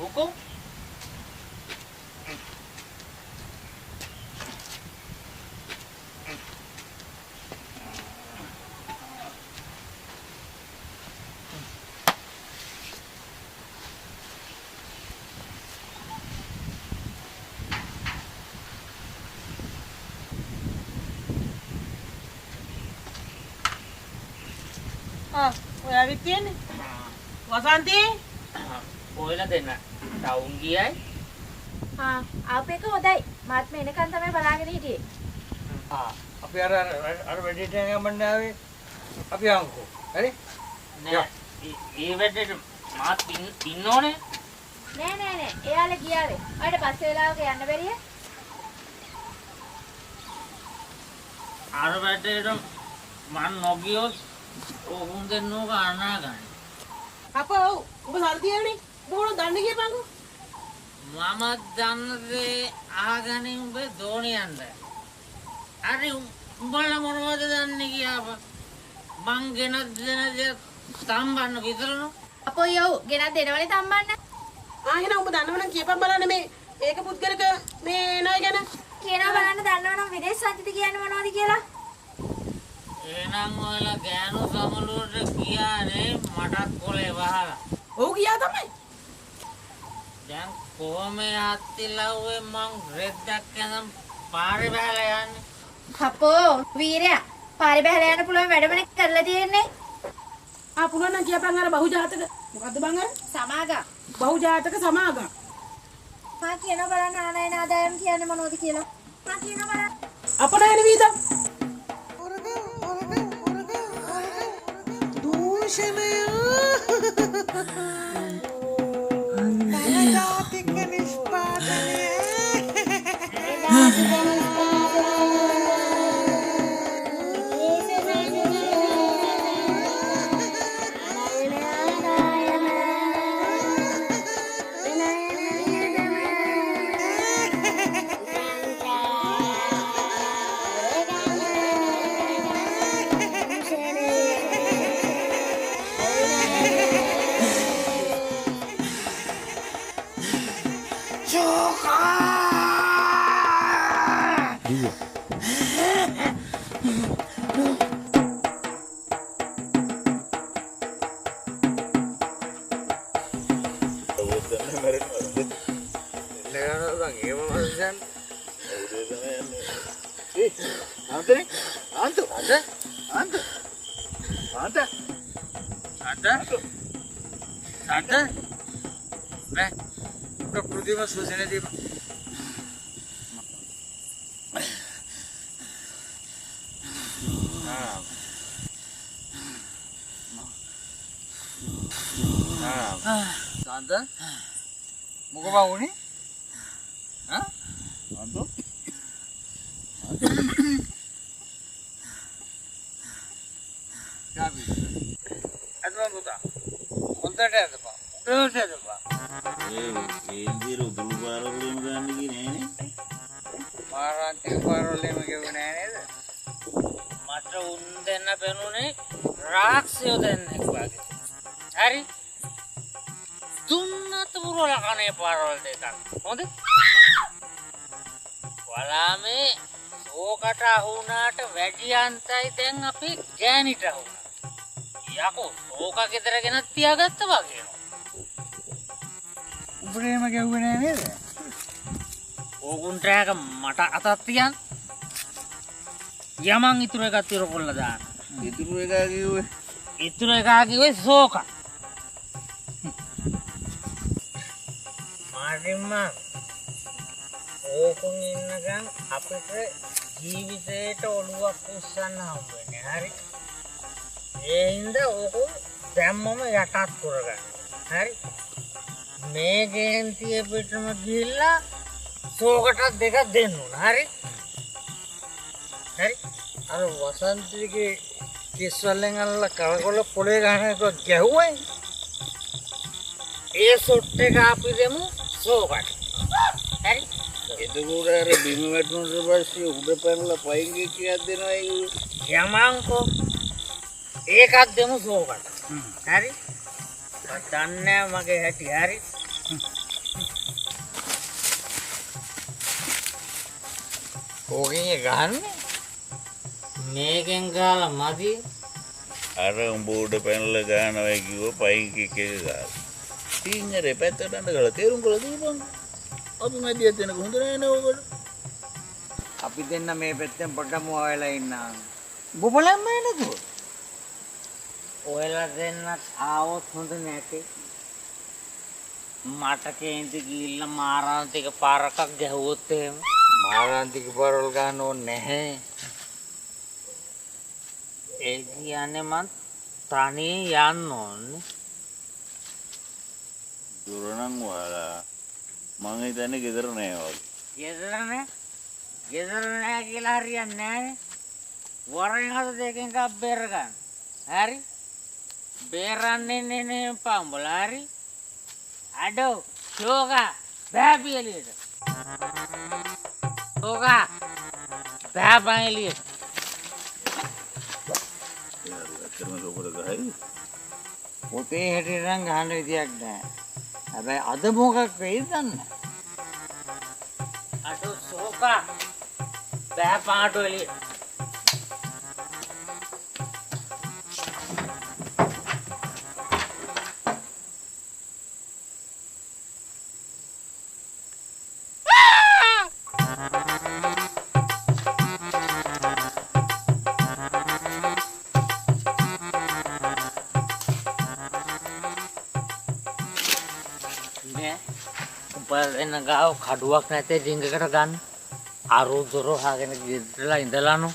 Hukum? ඔයා විත් තියන්නේ වසන්ති කොහෙලා දෙන්න ටවුන් ගියයි ආපු එක හොඳයි. මාත් මේ එනකන් තමයි බලාගෙන හිටියේ. අපි අර වැඩේට යන්න ආවේ අපි යන්කෝ. හරි? නෑ ඒ වැඩේට මාත් ඉන්න ඕනේ. නෑ. එයාලා ගියාවේ. ඔයාලට පස්සේ වෙලාවක යන්න බැරිය? අර වැඩේට මන් නොගියොත් ඔවුන් දෙන්නෝ ගන්නා ගන්න. අපෝ ඔබ සල්තියනේ මොකද දන්නේ කියපන්කෝ මම දන්නේ ආගනේ උඹ දෝණියන්ද. අර උඹලා මොනවද දන්නේ කියාප. මං ගෙනත් දෙන දේ සම්බන්න විතරනෝ. අපෝ යව් ගෙනත් දෙනවනේ තම්බන්න. එහෙනම් ඔබ දන්නවනම් කියපන් බලන්න මේ ඒක පුද්ගලක මේ නය ගැන කියනවා බලන්න දන්නවනම් විදේශ සංචිත කියන්නේ මොනවද කියලා. එහෙනම් ඔයාලා ගෑනු සමලුවට ගියානේ මටත් කොලේ වහලා. ඔව් ගියා තමයි දැන් කොහොම යත්තිලව්වේ මං රෙද්දක් යනම් පාරේ බහලා යන්නේ. අපෝ වීරයා පාරේ බහලා යන්න පුළුවන් වැඩමනේ කරලා තියෙන්නේ. පුළුවන් නම් කියපන් අර බහුජාතක මොකද්ද බං අර සමාගම්. බහුජාතක සමාගම් මා කියනවා බලන්න ආනයන ආදායම් කියන්නේ මොනවද කියලා. මා කියනවා බලන්න. අපනයන වීදම් දූෂණය ජාතික නිෂ්පාදනය ප්‍රතිම සූචන දීප සාන්ත මොකද වුනේ අන්තෝ Gabi. Adwan buta. Hondට ඇදපන්. හොඳට ඇදපන්. ඒන්දිර උතුරු පාරවලම ගන්න ගියේ නෑනේ. මාරාන්තික පාරවලම ගෙවුවේ නෑ නේද? මට උන් දෙන්න පෙනුනේ රාක්ෂයෝ දෙන්නෙක් වගේ. හරි. දුන්නත් පුරවල කනේ පාරවල දෙකක්. හොඳ? වලාමේ ඕකට අහුණාට වැඩි අන්තයි දැන් අපි ගෑනිට අහුණා. යකෝ ඕක ගෙදර ගෙනත් තියාගත්ත වගේ නෝ. උඹේම ගෙවුවේ නෑ නේද? ඕගුන්ට රැක මට අතක් තියන්. යමන් ඉතුරු එකක් තියර කොල්ල දාන්න. ඉතුරු එකා කිව්වේ ඉතුරු එකා කිව්වේ සෝක. මාරිම්ම ඕකුන් ඉන්නකන් අපිට ජීවිතේට ඔළුවක් උස්සන්න හම්බ වෙන්නේ. හරි. ඒ හින්දා ඕකුන් දැම්මම යටත් කරගන්න. හරි. මේ ගේන්තිය පිටම ගිහිල්ලා සෝකට දෙකක් දෙන්න ඕන. හරි. හරි. අර වසන්තිගේ කිස්වලෙන් අල්ල කරකොල පොලේ ගහන එක ගැහුවයි. ඒ සොට් එක අපි දෙමු සෝකට. හරි. එතකොට අර බිම වැටුණාට පස්සේ උඩ පැනලා පයින් ගිය කීයක් දෙනවා ඒ යමන්කෝ ඒකත් දෙමු සෝකට. හරි. මම දන්නේ මගේ හැටි. හරි. ඕකේ ගහන්නේ මේකෙන් ගාලා මදි. අර උඹ උඩ පැනලා ගහනවා කිව්ව පයින් කික් එක ගාලා. තීන්දරේ පැත්තට අඬ ගාලා තේරුම් කරලා දීපන්. අපි මැදියත් වෙනක හොඳ නෑ නේ ඕකට. අපි දෙන්න මේ පැත්තෙන් පොඩ්ඩක් මොහොයලා ඉන්නා. බොබලම් නේද? ඔයලා දෙන්නත් ආවොත් හොඳ නැති. මට කේන්ති ගිහිල්ලා මාරාන්තික පාරක් ගැහුවොත් එහෙම මාරාන්තික පාරවල් ගන්න ඕනේ නැහැ. ඒ කියන්නේ මං තනියෙන් යන්න ඕනේ. දුර නම් ඔයාලා මං හිතන්නේ ගෙදර නෑ වගේ. ගෙදර නෑ කියලා හරියන්නේ නෑනේ. වරෙන් හද දෙකෙන් එකක් බේර ගන්න. හරි? බේරන්නේ නේ පම්බලා හරි? අඩෝ ෂෝගා බෑ එළියට. ෂෝගා බෑ එළියට. ඇත්තටම ලෝකෙට ගහයි. පොතේ හැටියට නම් ගහන්න විදියක් නැහැ. හැබැයි අද මොකක් වෙයිද දන්නේ? අඩෝ ෂෝගා බෑ පාටු එළියට. එන්න ගාව කඩුවක් නැතේ ඩිංගකට ගන්න. අරු දොර හාගෙන ගෙදරලා ඉඳලානු.